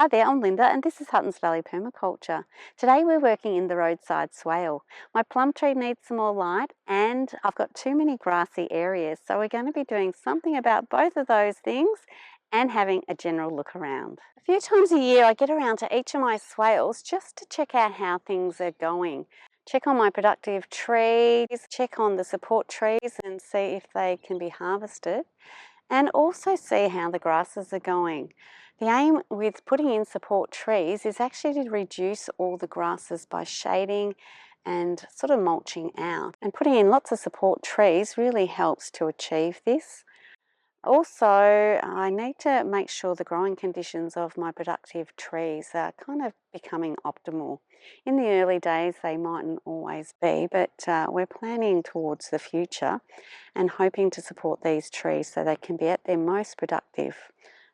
Hi there, I'm Linda and this is Huttons Valley Permaculture. Today we're working in the roadside swale. My plum tree needs some more light and I've got too many grassy areas, so we're going to be doing something about both of those things and having a general look around. A few times a year I get around to each of my swales just to check out how things are going. Check on my productive trees, check on the support trees and see if they can be harvested, and also see how the grasses are going. The aim with putting in support trees is actually to reduce all the grasses by shading and sort of mulching out. And putting in lots of support trees really helps to achieve this. Also, I need to make sure the growing conditions of my productive trees are kind of becoming optimal. In the early days, they mightn't always be, but we're planning towards the future and hoping to support these trees so they can be at their most productive,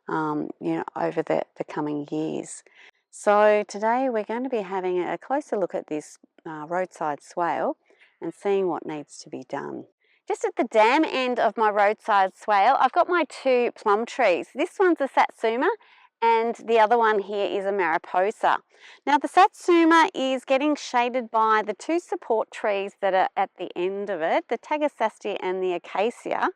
over the coming years. So today we're going to be having a closer look at this roadside swale and seeing what needs to be done. Just at the dam end of my roadside swale, I've got my two plum trees. This one's a satsuma and the other one here is a mariposa. Now the satsuma is getting shaded by the two support trees that are at the end of it, the Tagasaste and the acacia.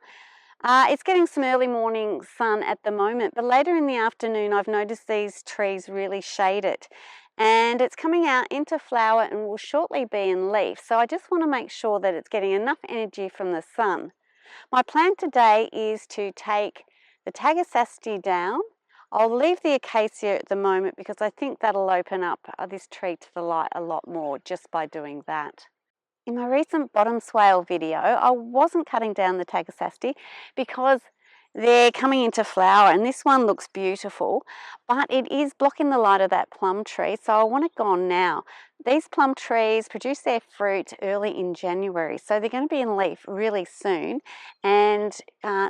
It's getting some early morning sun at the moment, but later in the afternoon I've noticed these trees really shade it. And it's coming out into flower and will shortly be in leaf. So I just want to make sure that it's getting enough energy from the sun. My plan today is to take the Tagasaste down. I'll leave the acacia at the moment because I think that'll open up this tree to the light a lot more just by doing that. In my recent bottom swale video, I wasn't cutting down the Tagasaste because they're coming into flower and this one looks beautiful, but it is blocking the light of that plum tree, so I want it gone now. These plum trees produce their fruit early in January, so they're going to be in leaf really soon and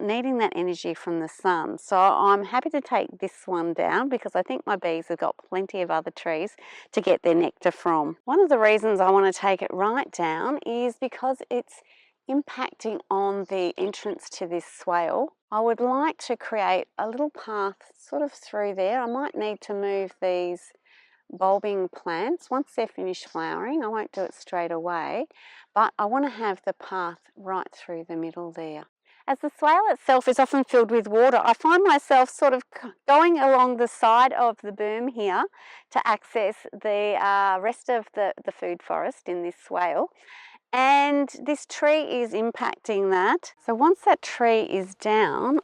needing that energy from the sun. So I'm happy to take this one down because I think my bees have got plenty of other trees to get their nectar from. One of the reasons I want to take it right down is because it's impacting on the entrance to this swale. I would like to create a little path sort of through there. I might need to move these bulbing plants once they're finished flowering. I won't do it straight away, but I want to have the path right through the middle there. As the swale itself is often filled with water, I find myself sort of going along the side of the berm here to access the rest of the food forest in this swale. And this tree is impacting that. So once that tree is down,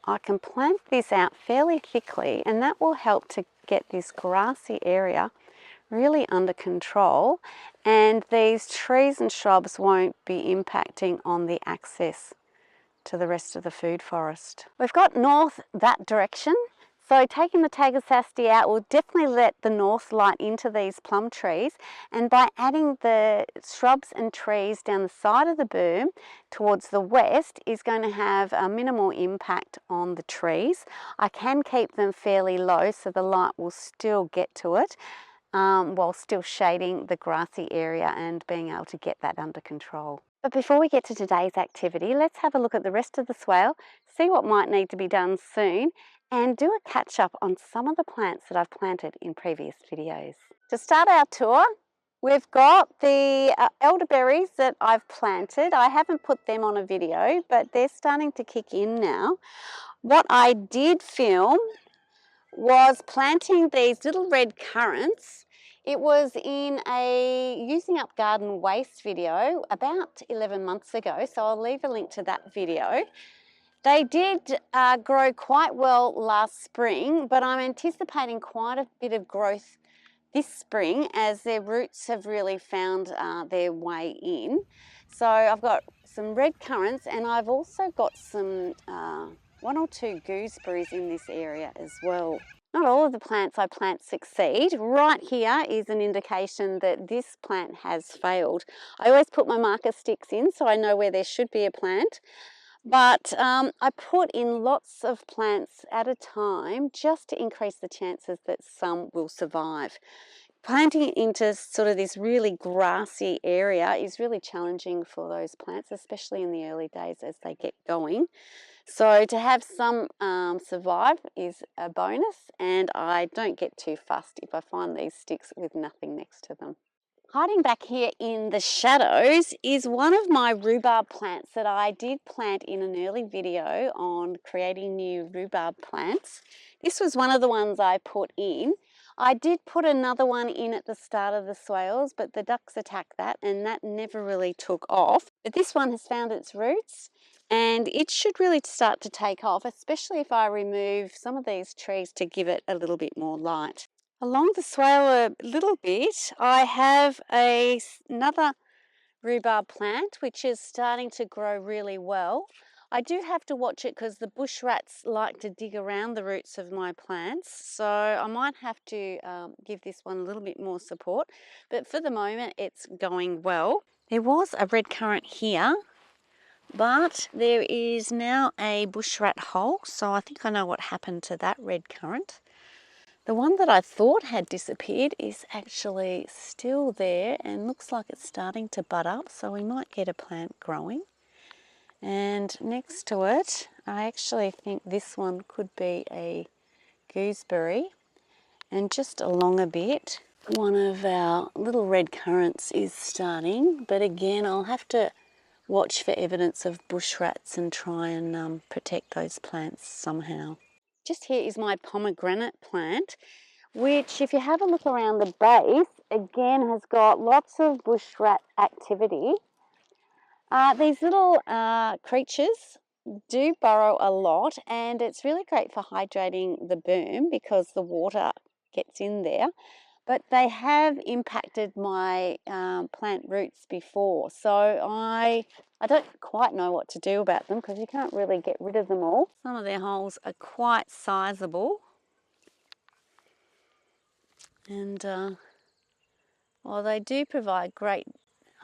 I can plant this out fairly thickly and that will help to get this grassy area really under control, and these trees and shrubs won't be impacting on the access to the rest of the food forest. We've got north that direction. So taking the Tagasaste out will definitely let the north light into these plum trees, and by adding the shrubs and trees down the side of the berm towards the west is going to have a minimal impact on the trees. I can keep them fairly low so the light will still get to it while still shading the grassy area and being able to get that under control. But before we get to today's activity, let's have a look at the rest of the swale, see what might need to be done soon, and do a catch up on some of the plants that I've planted in previous videos. To start our tour, we've got the elderberries that I've planted. I haven't put them on a video, but they're starting to kick in now. What I did film was planting these little red currants. It was in a Using Up Garden Waste video about 11 months ago, so I'll leave a link to that video. They did grow quite well last spring, but I'm anticipating quite a bit of growth this spring as their roots have really found their way in. So I've got some red currants and I've also got some one or two gooseberries in this area as well. Not all of the plants I plant succeed. Right here is an indication that this plant has failed. I always put my marker sticks in so I know where there should be a plant. But I put in lots of plants at a time just to increase the chances that some will survive. Planting it into sort of this really grassy area is really challenging for those plants, especially in the early days as they get going. So to have some survive is a bonus, and I don't get too fussed if I find these sticks with nothing next to them. Hiding back here in the shadows is one of my rhubarb plants that I did plant in an early video on creating new rhubarb plants. This was one of the ones I put in. I did put another one in at the start of the swales, but the ducks attacked that and that never really took off. But this one has found its roots and it should really start to take off, especially if I remove some of these trees to give it a little bit more light. Along the swale a little bit, I have another rhubarb plant which is starting to grow really well. I do have to watch it because the bush rats like to dig around the roots of my plants, so I might have to give this one a little bit more support, but for the moment it's going well. There was a red currant here, but there is now a bush rat hole, so I think I know what happened to that red currant. The one that I thought had disappeared is actually still there and looks like it's starting to bud up, so we might get a plant growing. And next to it, I actually think this one could be a gooseberry. And just along a bit, one of our little red currants is starting, but again, I'll have to watch for evidence of bush rats and try and protect those plants somehow. Just here is my pomegranate plant, which if you have a look around the base, again has got lots of bush rat activity. These little creatures do burrow a lot, and it's really great for hydrating the berm because the water gets in there. But they have impacted my plant roots before, so I don't quite know what to do about them because you can't really get rid of them all. Some of their holes are quite sizable, and while they do provide great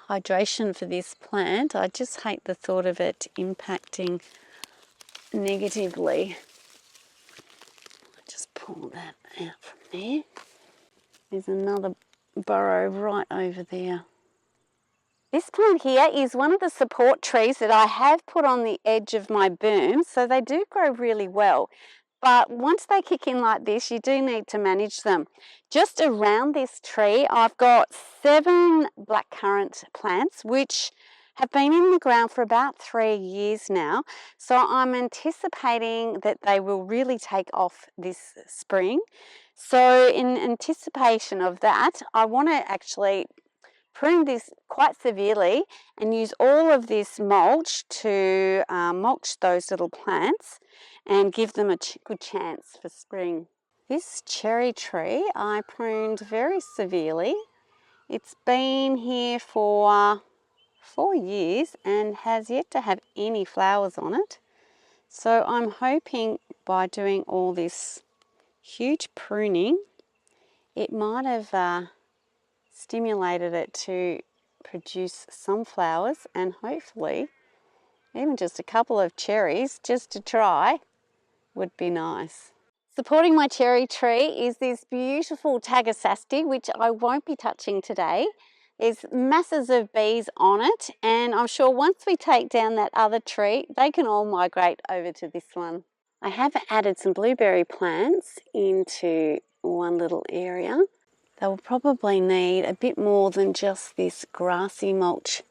hydration for this plant, I just hate the thought of it impacting negatively. I'll just pull that out from there. There's another burrow right over there. This plant here is one of the support trees that I have put on the edge of my berm, so they do grow really well. But once they kick in like this, you do need to manage them. Just around this tree, I've got 7 blackcurrant plants, which have been in the ground for about 3 years now. So I'm anticipating that they will really take off this spring. So in anticipation of that, I want to actually prune this quite severely and use all of this mulch to mulch those little plants and give them a good chance for spring. This cherry tree I pruned very severely. It's been here for 4 years and has yet to have any flowers on it. So I'm hoping by doing all this huge pruning, it might have stimulated it to produce some flowers and hopefully even just a couple of cherries just to try would be nice. Supporting my cherry tree is this beautiful Tagasaste, which I won't be touching today. There's masses of bees on it, and I'm sure once we take down that other tree, they can all migrate over to this one. I have added some blueberry plants into one little area. They will probably need a bit more than just this grassy mulch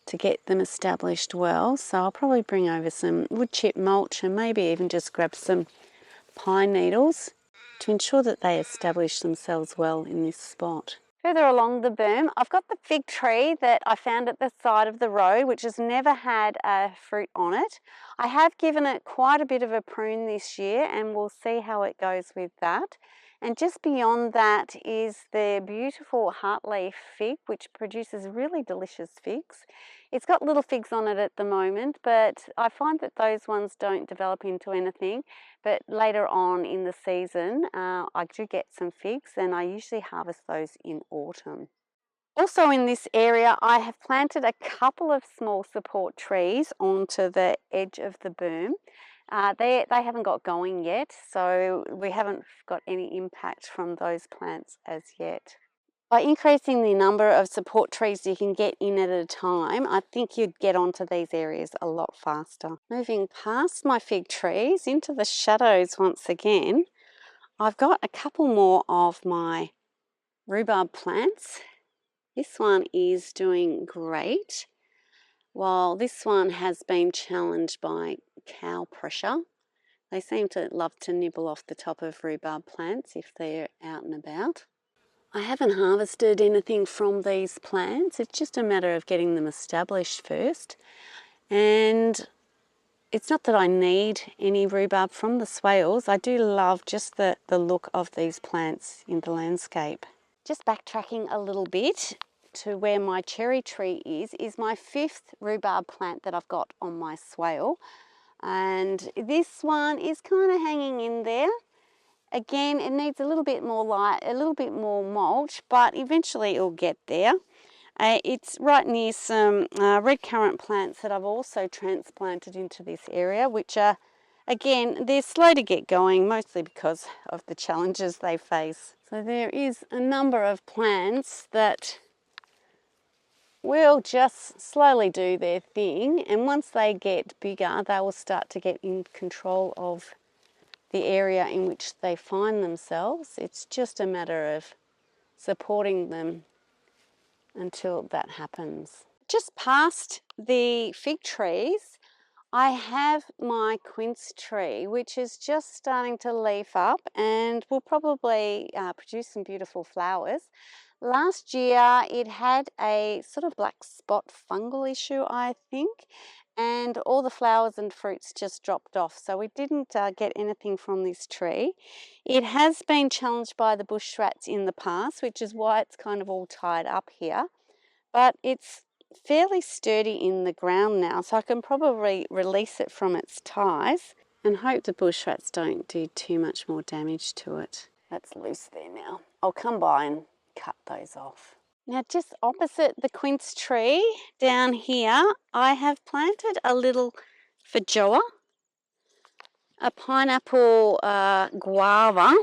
to get them established well. So I'll probably bring over some wood chip mulch and maybe even just grab some pine needles to ensure that they establish themselves well in this spot. Further along the berm, I've got the fig tree that I found at the side of the road, which has never had a fruit on it. I have given it quite a bit of a prune this year and we'll see how it goes with that. And just beyond that is the beautiful heartleaf fig, which produces really delicious figs. It's got little figs on it at the moment, but I find that those ones don't develop into anything. But later on in the season, I do get some figs and I usually harvest those in autumn. Also in this area, I have planted a couple of small support trees onto the edge of the berm. They haven't got going yet, so we haven't got any impact from those plants as yet. By increasing the number of support trees you can get in at a time, I think you'd get onto these areas a lot faster. Moving past my fig trees into the shadows once again, I've got a couple more of my rhubarb plants. This one is doing great, while this one has been challenged by cow pressure. They seem to love to nibble off the top of rhubarb plants if they're out and about. I haven't harvested anything from these plants. It's just a matter of getting them established first. And it's not that I need any rhubarb from the swales. I do love just the look of these plants in the landscape. Just backtracking a little bit to where my cherry tree is my 5th rhubarb plant that I've got on my swale. And this one is kind of hanging in there. Again, it needs a little bit more light, a little bit more mulch, but eventually it'll get there. It's right near some red currant plants that I've also transplanted into this area, which are, again, they're slow to get going, mostly because of the challenges they face. So there is a number of plants that will just slowly do their thing, and once they get bigger, they will start to get in control of the area in which they find themselves. It's just a matter of supporting them until that happens. Just past the fig trees, I have my quince tree, which is just starting to leaf up and will probably produce some beautiful flowers. Last year it had a sort of black spot fungal issue, I think, and all the flowers and fruits just dropped off, so we didn't get anything from this tree. It has been challenged by the bush rats in the past, which is why it's kind of all tied up here, but it's fairly sturdy in the ground now, so I can probably release it from its ties and hope the bush rats don't do too much more damage to it. That's loose there now. I'll come by and cut those off. Now, just opposite the quince tree down here, I have planted a little Feijoa, a pineapple guava,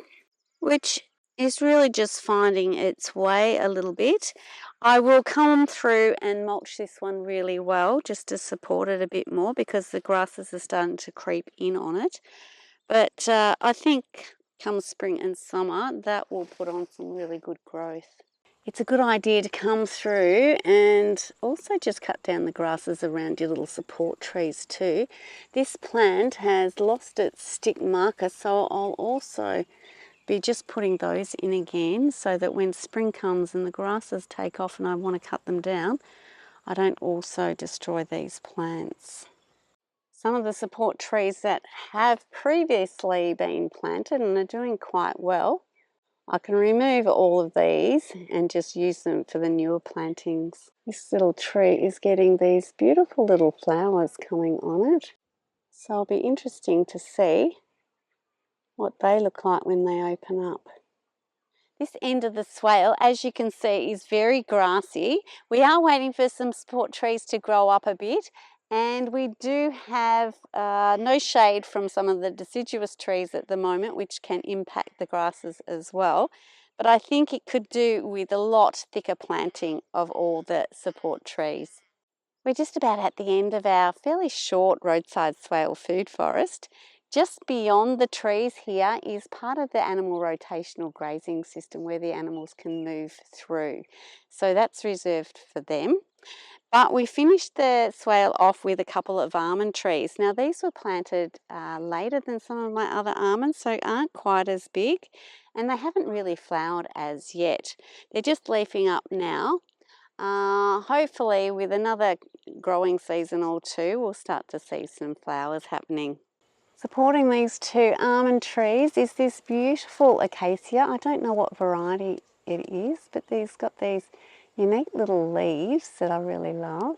which is really just finding its way a little bit. I will come through and mulch this one really well just to support it a bit more because the grasses are starting to creep in on it. But I think come spring and summer that will put on some really good growth. It's a good idea to come through and also just cut down the grasses around your little support trees too. This plant has lost its stick marker, so I'll also be just putting those in again so that when spring comes and the grasses take off and I want to cut them down, I don't also destroy these plants. Some of the support trees that have previously been planted and are doing quite well, I can remove all of these and just use them for the newer plantings. This little tree is getting these beautiful little flowers coming on it, so it'll be interesting to see what they look like when they open up. This end of the swale, as you can see, is very grassy. We are waiting for some support trees to grow up a bit, and we do have no shade from some of the deciduous trees at the moment, which can impact the grasses as well. But I think it could do with a lot thicker planting of all the support trees. We're just about at the end of our fairly short roadside swale food forest. Just beyond the trees here is part of the animal rotational grazing system where the animals can move through. So that's reserved for them. But we finished the swale off with a couple of almond trees. Now these were planted later than some of my other almonds, so aren't quite as big, and they haven't really flowered as yet. They're just leafing up now. Hopefully with another growing season or two, we'll start to see some flowers happening. Supporting these 2 almond trees is this beautiful acacia. I don't know what variety it is, but these got these unique little leaves that I really love.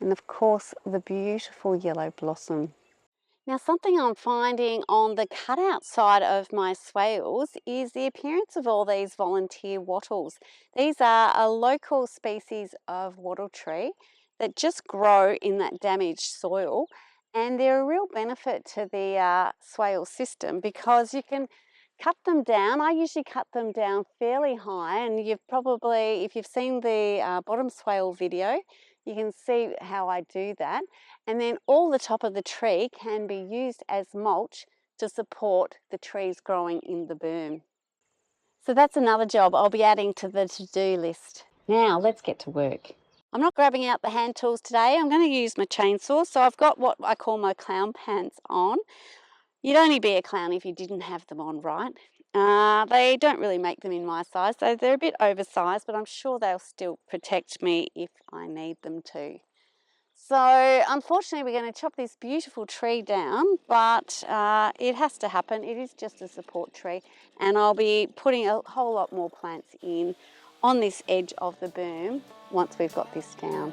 And of course, the beautiful yellow blossom. Now, something I'm finding on the cutout side of my swales is the appearance of all these volunteer wattles. These are a local species of wattle tree that just grow in that damaged soil, and they're a real benefit to the swale system because you can cut them down. I usually cut them down fairly high, and you've probably, if you've seen the bottom swale video, you can see how I do that. And then all the top of the tree can be used as mulch to support the trees growing in the berm. So that's another job I'll be adding to the to-do list. Now let's get to work. I'm not grabbing out the hand tools today. I'm going to use my chainsaw. So I've got what I call my clown pants on. You'd only be a clown if you didn't have them on, right? They don't really make them in my size, so they're a bit oversized, but I'm sure they'll still protect me if I need them to. So unfortunately we're going to chop this beautiful tree down, but it has to happen. It is just a support tree, and I'll be putting a whole lot more plants in on this edge of the berm once we've got this down.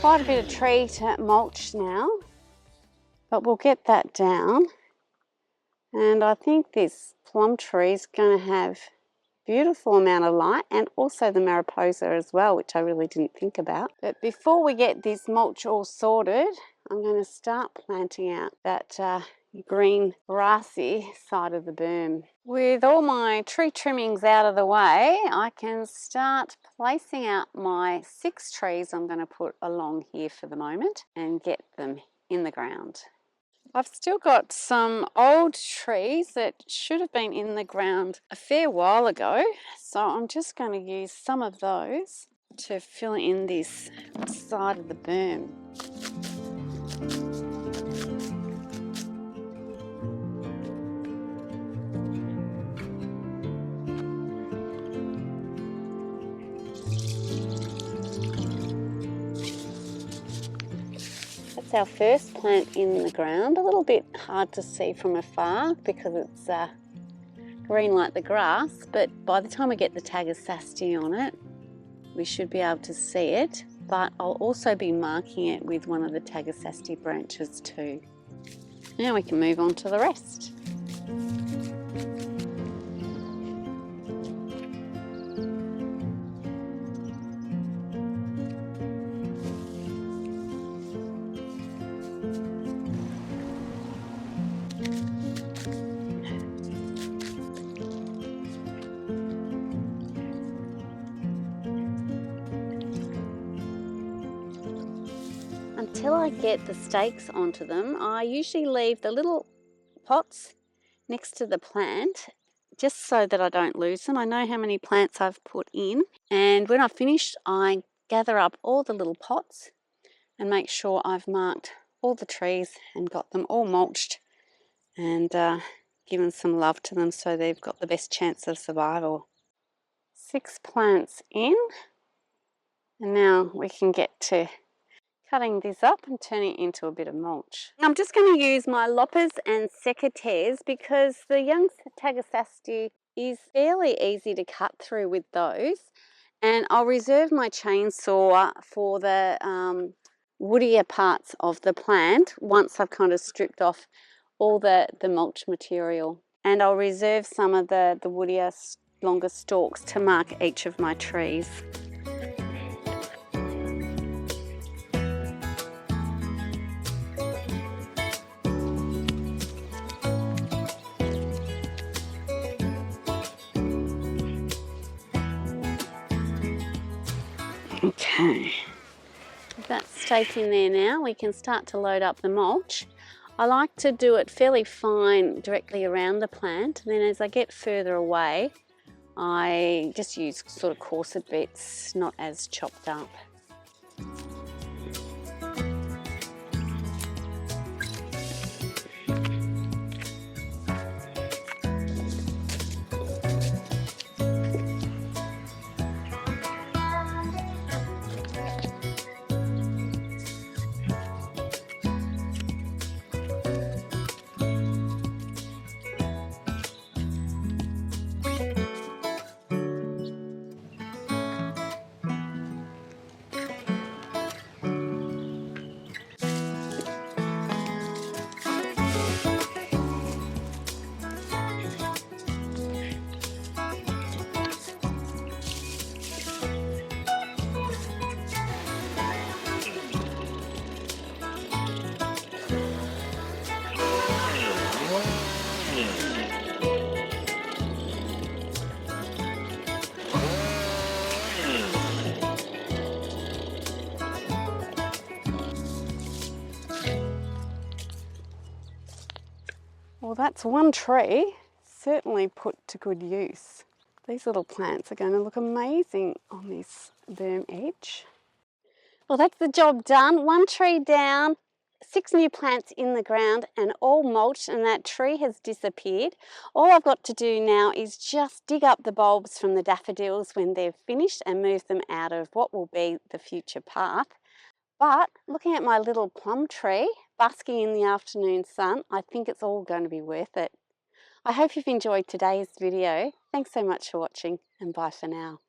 Quite a bit of tree to mulch now, but we'll get that down. And I think this plum tree is going to have a beautiful amount of light, and also the mariposa as well, which I really didn't think about. But before we get this mulch all sorted, I'm going to start planting out that green grassy side of the berm. With all my tree trimmings out of the way, I can start placing out my 6 trees I'm going to put along here for the moment and get them in the ground. I've still got some old trees that should have been in the ground a fair while ago, so I'm just going to use some of those to fill in this side of the berm. That's our first plant in the ground. A little bit hard to see from afar because it's green like the grass, but by the time we get the Tagasaste on it, we should be able to see it. But I'll also be marking it with one of the Tagasaste branches too. Now we can move on to the rest. Until I get the stakes onto them, I usually leave the little pots next to the plant just so that I don't lose them. I know how many plants I've put in, and when I've finished, I gather up all the little pots and make sure I've marked all the trees and got them all mulched and given some love to them so they've got the best chance of survival. 6 plants in, and now we can get to cutting this up and turning it into a bit of mulch. I'm just going to use my loppers and secateurs because the young Tagasaste is fairly easy to cut through with those, and I'll reserve my chainsaw for the woodier parts of the plant once I've kind of stripped off all the mulch material, and I'll reserve some of the woodier longer stalks to mark each of my trees. Okay, with that stake in there now, we can start to load up the mulch. I like to do it fairly fine directly around the plant, and then as I get further away, I just use sort of coarser bits, not as chopped up. Well, that's one tree certainly put to good use. These little plants are going to look amazing on this berm edge. Well, that's the job done. One tree down, 6 new plants in the ground and all mulched, and that tree has disappeared. All I've got to do now is just dig up the bulbs from the daffodils when they're finished and move them out of what will be the future path. But looking at my little plum tree, basking in the afternoon sun, I think it's all going to be worth it. I hope you've enjoyed today's video. Thanks so much for watching, and bye for now.